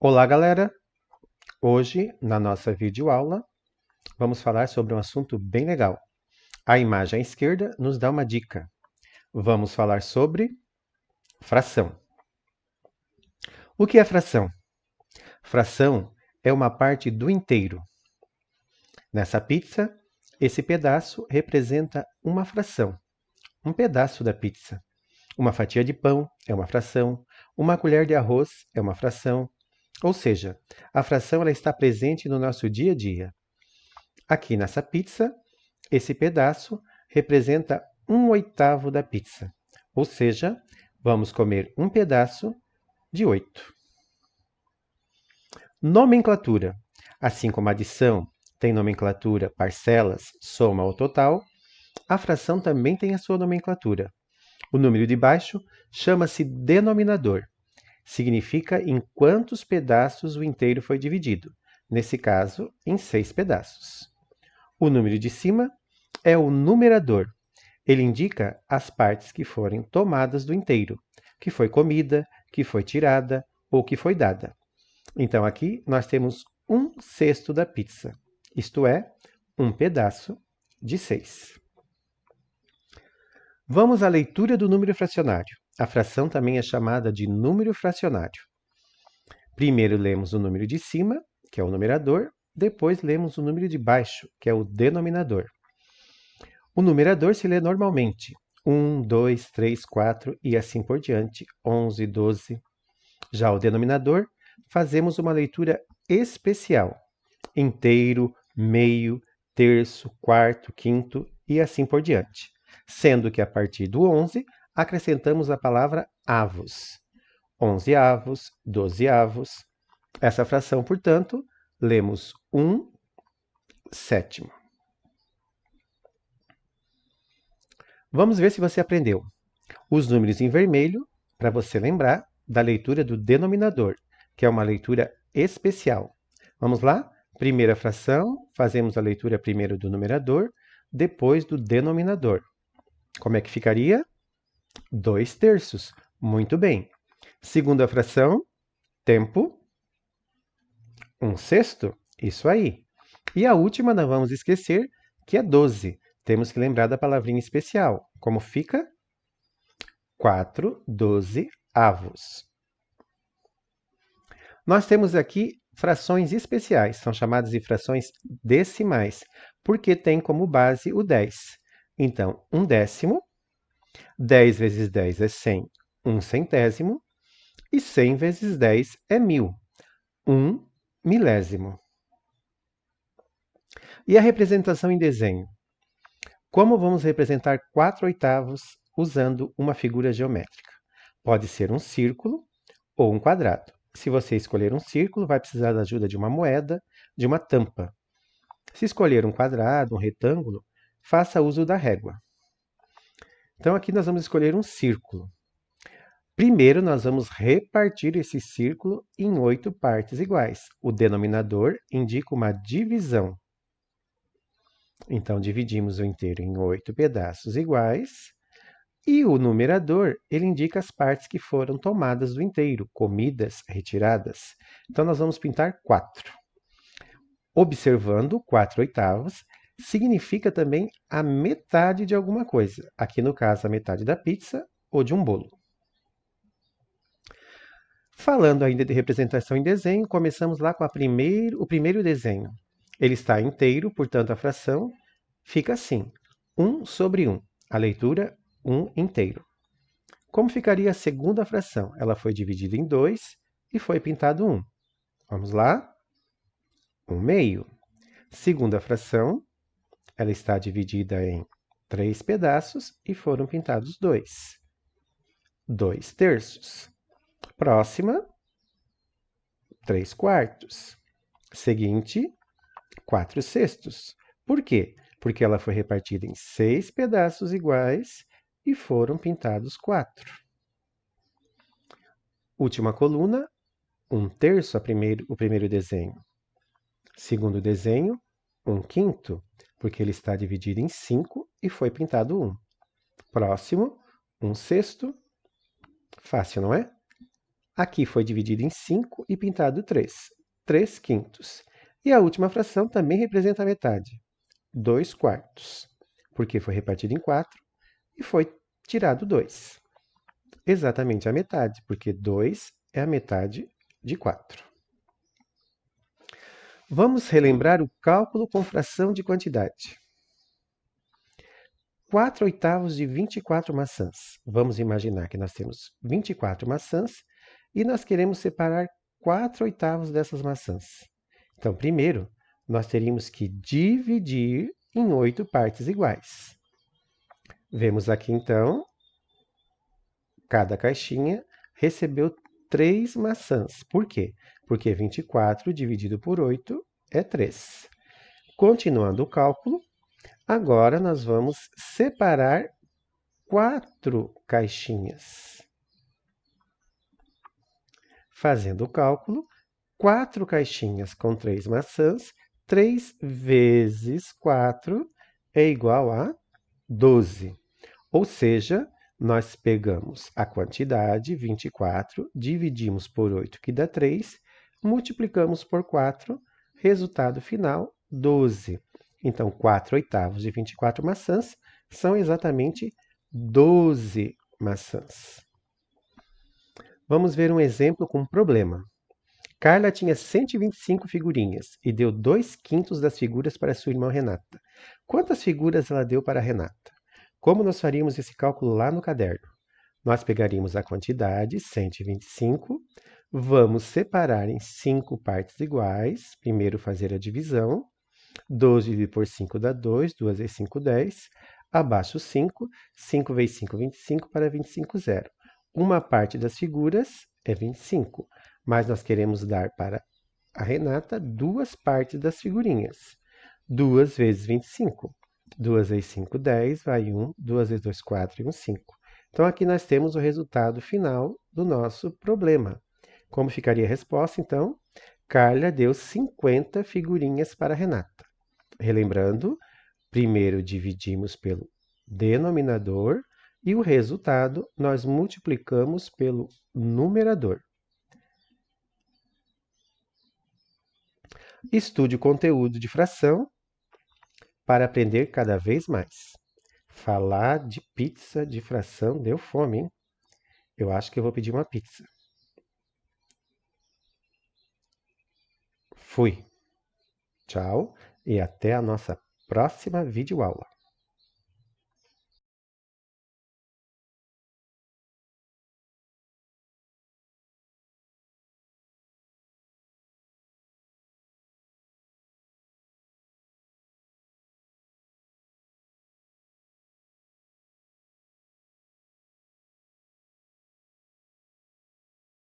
Olá, galera! Hoje, na nossa videoaula, vamos falar sobre um assunto bem legal. A imagem à esquerda nos dá uma dica. Vamos falar sobre fração. O que é fração? Fração é uma parte do inteiro. Nessa pizza, esse pedaço representa uma fração, um pedaço da pizza. Uma fatia de pão é uma fração, uma colher de arroz é uma fração. Ou seja, a fração ela está presente no nosso dia a dia. Aqui nessa pizza, esse pedaço representa 1/8 da pizza, ou seja, vamos comer um pedaço de 8. Nomenclatura. Assim como a adição tem nomenclatura parcelas, soma ou total, a fração também tem a sua nomenclatura. O número de baixo chama-se denominador. Significa em quantos pedaços o inteiro foi dividido, nesse caso, em 6 pedaços. O número de cima é o numerador. Ele indica as partes que forem tomadas do inteiro, que foi comida, que foi tirada ou que foi dada. Então aqui nós temos 1/6 da pizza, isto é, um pedaço de 6. Vamos à leitura do número fracionário. A fração também é chamada de número fracionário. Primeiro lemos o número de cima, que é o numerador, depois lemos o número de baixo, que é o denominador. O numerador se lê normalmente, 1, 2, 3, 4 e assim por diante, 11, 12. Já o denominador, fazemos uma leitura especial, inteiro, meio, terço, quarto, quinto e assim por diante. Sendo que a partir do 11, acrescentamos a palavra avos. 11 avos, 12 avos. Essa fração, portanto, lemos 1/7. Vamos ver se você aprendeu. Os números em vermelho, para você lembrar da leitura do denominador, que é uma leitura especial. Vamos lá? Primeira fração, fazemos a leitura primeiro do numerador, depois do denominador. Como é que ficaria? 2/3. Muito bem. Segunda fração, tempo, 1/6. Isso aí. E a última não vamos esquecer, que é 12. Temos que lembrar da palavrinha especial. Como fica? 4/12 avos. Nós temos aqui frações especiais, são chamadas de frações decimais, porque tem como base o 10. Então, 1/10, 10 vezes 10 é 100, 1/100, e 100 vezes 10 é 1000, 1/1000. E a representação em desenho? Como vamos representar 4/8 usando uma figura geométrica? Pode ser um círculo ou um quadrado. Se você escolher um círculo, vai precisar da ajuda de uma moeda, de uma tampa. Se escolher um quadrado, um retângulo, faça uso da régua. Então aqui nós vamos escolher um círculo. Primeiro nós vamos repartir esse círculo em 8 partes iguais. O denominador indica uma divisão. Então dividimos o inteiro em 8 pedaços iguais. E o numerador, ele indica as partes que foram tomadas do inteiro, comidas, retiradas. Então, nós vamos pintar 4. Observando, 4/8 significa também a metade de alguma coisa. Aqui, no caso, a metade da pizza ou de um bolo. Falando ainda de representação em desenho, começamos lá com o primeiro desenho. Ele está inteiro, portanto, a fração fica assim, 1/1. A leitura 1 inteiro. Como ficaria a segunda fração? Ela foi dividida em 2 e foi pintado 1. Vamos lá? 1/2. Segunda fração, ela está dividida em 3 pedaços e foram pintados 2. 2/3. Próxima, 3/4. Seguinte, 4/6. Por quê? Porque ela foi repartida em 6 pedaços iguais e foram pintados 4. Última coluna, 1/3 o primeiro desenho. Segundo desenho, 1/5, porque ele está dividido em 5 e foi pintado 1. Próximo, 1/6. Fácil, não é? Aqui foi dividido em 5 e pintado 3. 3 quintos. E a última fração também representa a metade. 2 quartos. Porque foi repartido em 4 e foi tirado 2. Exatamente a metade, porque 2 é a metade de 4. Vamos relembrar o cálculo com fração de quantidade. 4 oitavos de 24 maçãs. Vamos imaginar que nós temos 24 maçãs e nós queremos separar 4 oitavos dessas maçãs. Então, primeiro, nós teríamos que dividir em 8 partes iguais. Vemos aqui, então, cada caixinha recebeu 3 maçãs. Por quê? Porque 24 dividido por 8 é 3. Continuando o cálculo, agora nós vamos separar 4 caixinhas. Fazendo o cálculo, 4 caixinhas com 3 maçãs, 3 vezes 4 é igual a 12. Ou seja, nós pegamos a quantidade, 24, dividimos por 8, que dá 3, multiplicamos por 4, resultado final, 12. Então, 4 oitavos de 24 maçãs são exatamente 12 maçãs. Vamos ver um exemplo com um problema. Carla tinha 125 figurinhas e deu 2 quintos das figuras para sua irmã Renata. Quantas figuras ela deu para Renata? Como nós faríamos esse cálculo lá no caderno? Nós pegaríamos a quantidade, 125, vamos separar em 5 partes iguais, primeiro fazer a divisão, 12 dividido por 5 dá 2, 2 vezes 5, 10, abaixo 5, 5 vezes 5, 25, para 25, 0. Uma parte das figuras é 25, mas nós queremos dar para a Renata 2 partes das figurinhas. 2 vezes 25. 2 vezes 5, 10, vai 1, 2 vezes 2, 4 e 1, 5. Então, aqui nós temos o resultado final do nosso problema. Como ficaria a resposta, então? Carla deu 50 figurinhas para a Renata. Relembrando, primeiro dividimos pelo denominador e o resultado nós multiplicamos pelo numerador. Estude o conteúdo de fração para aprender cada vez mais. Falar de pizza de fração deu fome, hein? Eu acho que eu vou pedir uma pizza. Fui. Tchau e até a nossa próxima videoaula.